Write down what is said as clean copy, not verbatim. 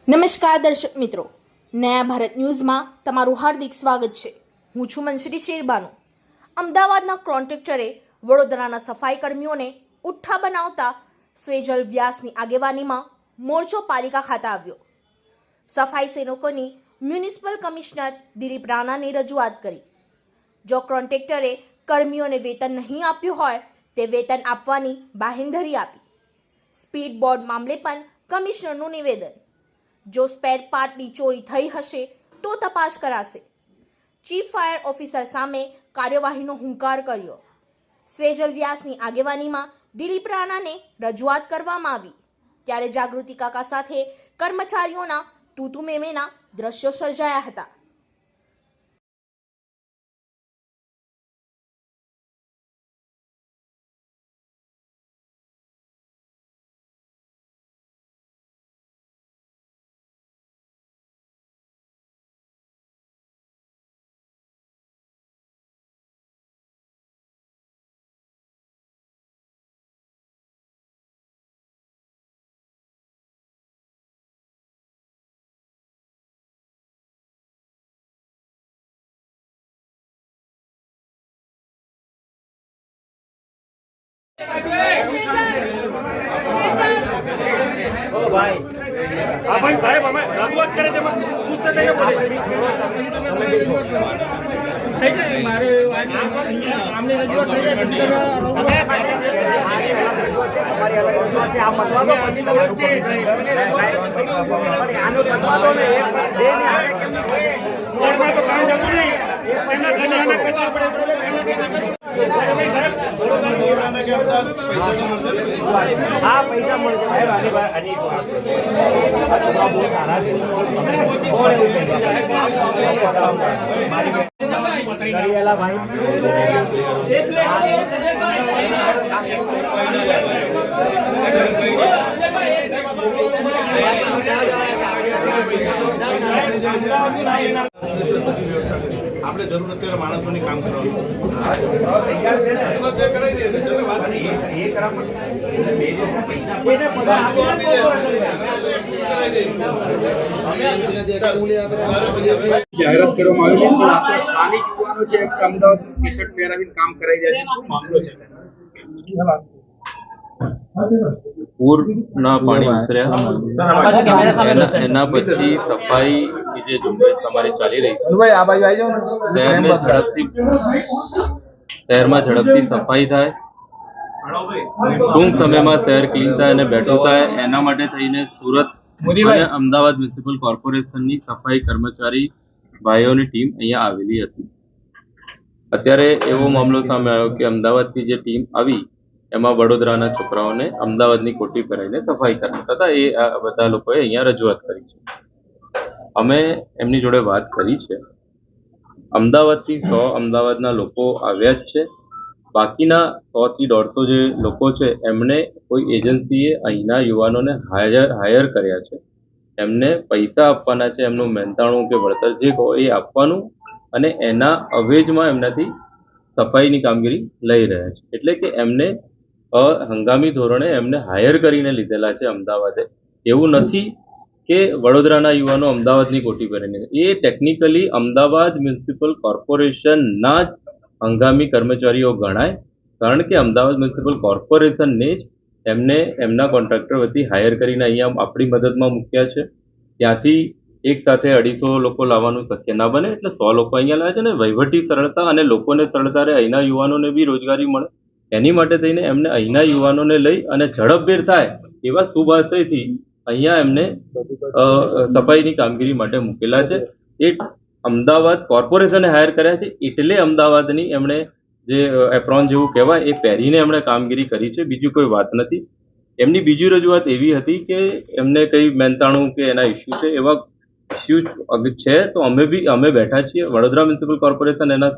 નમસ્કાર દર્શક મિત્રો, નયા ભારત ન્યૂઝમાં તમારું હાર્દિક સ્વાગત છે। હું છું મંશ્રી શેરબાનુ। અમદાવાદના કોન્ટ્રાક્ટરે વડોદરાના સફાઈ કર્મીઓને ઉઠ્ઠા બનાવતા સ્વેજલ વ્યાસની આગેવાનીમાં મોરચો પાલિકા ખાતે આવ્યો। સફાઈ સેવકોની મ્યુનિસિપલ કમિશનર દિલીપ રાણાને રજૂઆત કરી। જો કોન્ટ્રાક્ટરે કર્મીઓને વેતન નહીં આપ્યું હોય તે વેતન આપવાની બાહેંધરી આપી। સ્પીડ બોર્ડ મામલે પણ કમિશનરનું નિવેદન। જો સ્પેર પાર્ટની ચોરી થઈ હશે તો તપાસ કરાશે। ચીફ ફાયર ઓફિસર સામે કાર્યવાહીનો હુંકાર કર્યો। સ્વેજલ વ્યાસની આગેવાનીમાં દિલીપ રાણાને રજૂઆત કરવામાં આવી ત્યારે જાગૃતિ કાકા સાથે કર્મચારીઓના તૂતુ મેમેના દ્રશ્યો સર્જાયા હતા। आपण साहेब हमें रजूआत करे थे मत गुस्से देने पड़े ठीक है मारे हमने रजूआत કરી છે તમારી અલગ રજૂઆત છે આ મતવા તો પછી તો છે આનો મતવા તો ને એક બે ને આગે કેમ બોર્ડમાં તો કામ જતું નહીં એના કને આને કચરા પડે હા પૈસા મળશે સાહેબ આની બહુ સારા છે કરિયેલા ભાઈ આપણે જરૂર અત્યારે માણસોની કામ કરવાનું તૈયાર છે ને જે કરાવી દે એટલે વાત એ કરા પણ બે દિવસ પૈસા કોઈને પગાર જાહેરાત કરવામાં આવી છે પણ સ્થાનિક યુવાનો છે અમદાવાદ ટી-શર્ટ પહેરાવીને કામ કરાઈ રહ્યા છે શું મામલો છે પૂરના પાણી ઉતર્યા એના પછી સફાઈની જે ઝુંબેશ અમારી ચાલી રહી છે શહેરમાં ઝડપથી સફાઈ થાય, ટૂંક સમયમાં શહેર ક્લીન થાય અને બેઠું થાય એના માટે થઈને સુરત અને અમદાવાદ મ્યુનિસિપલ કોર્પોરેશનની સફાઈ કર્મચારી ભાઈઓની ટીમ અહીંયા આવેલી હતી। અત્યારે એવો મામલો સામે આવ્યો કે અમદાવાદથી જે ટીમ આવી એમાં વડોદરાના છોકરાઓને અમદાવાદની કોટી પહેરાવીને સફાઈ કરતા હતા। એ બધા લોકોએ અહીંયા રજૂઆત કરી છે। અમે એમની જોડે વાત કરી છે। અમદાવાદથી 100 અમદાવાદના લોકો આવ્યા જ છે, બાકીના 100 થી 150 જે લોકો છે એમને કોઈ એજન્સીએ અહીંના યુવાનોને હાયર કર્યા છે, એમને પૈસા આપવાના છે, એમનું મહેનતાણું કે વળતર જે કહો એ આપવાનું અને એના અવેજમાં એમનાથી સફાઈની કામગીરી લઈ રહ્યા છે। એટલે કે એમને હંગામી ધોરણે એમને હાયર કરીને લીધેલા છે અમદાવાદે। એવું નથી કે વડોદરાના યુવાનો અમદાવાદની કોટી પહેરીને, એ ટેકનિકલી અમદાવાદ મ્યુનિસિપલ કોર્પોરેશનના જ હંગામી કર્મચારીઓ ગણાય, કારણ કે અમદાવાદ મ્યુનિસિપલ કોર્પોરેશનને જ એમને એમના કોન્ટ્રાક્ટર વતી હાયર કરીને અહીંયા આપણી મદદમાં મૂક્યા છે। ત્યાંથી એક સાથે 250 લોકો લાવવાનું શક્ય ના બને, એટલે 100 લોકો અહીંયા લાવે છે ને વહીવટી સરળતા અને લોકોને સરળતા રહે, અહીંના યુવાનોને બી રોજગારી મળે એની માટે થઈને એમને અહીંના યુવાનોને લઈ અને ઝડપભેર થાય એવા શુભ આશયથી અહીંયા એમને સફાઈની કામગીરી માટે મૂકેલા છે। એ અમદાવાદ કોર્પોરેશને હાયર કર્યા છે એટલે અમદાવાદની એમણે જે એપ્રોન જેવું કહેવાય એ પહેરીને એમણે કામગીરી કરી છે, બીજું કોઈ વાત નથી। એમની બીજી રજૂઆત એવી હતી કે એમને કંઈ મહેનતાણું કે એના ઇસ્યુ છે, એવા ઇસ્યુ છે તો અમે બેઠા છીએ, વડોદરા મ્યુનિસિપલ કોર્પોરેશન એના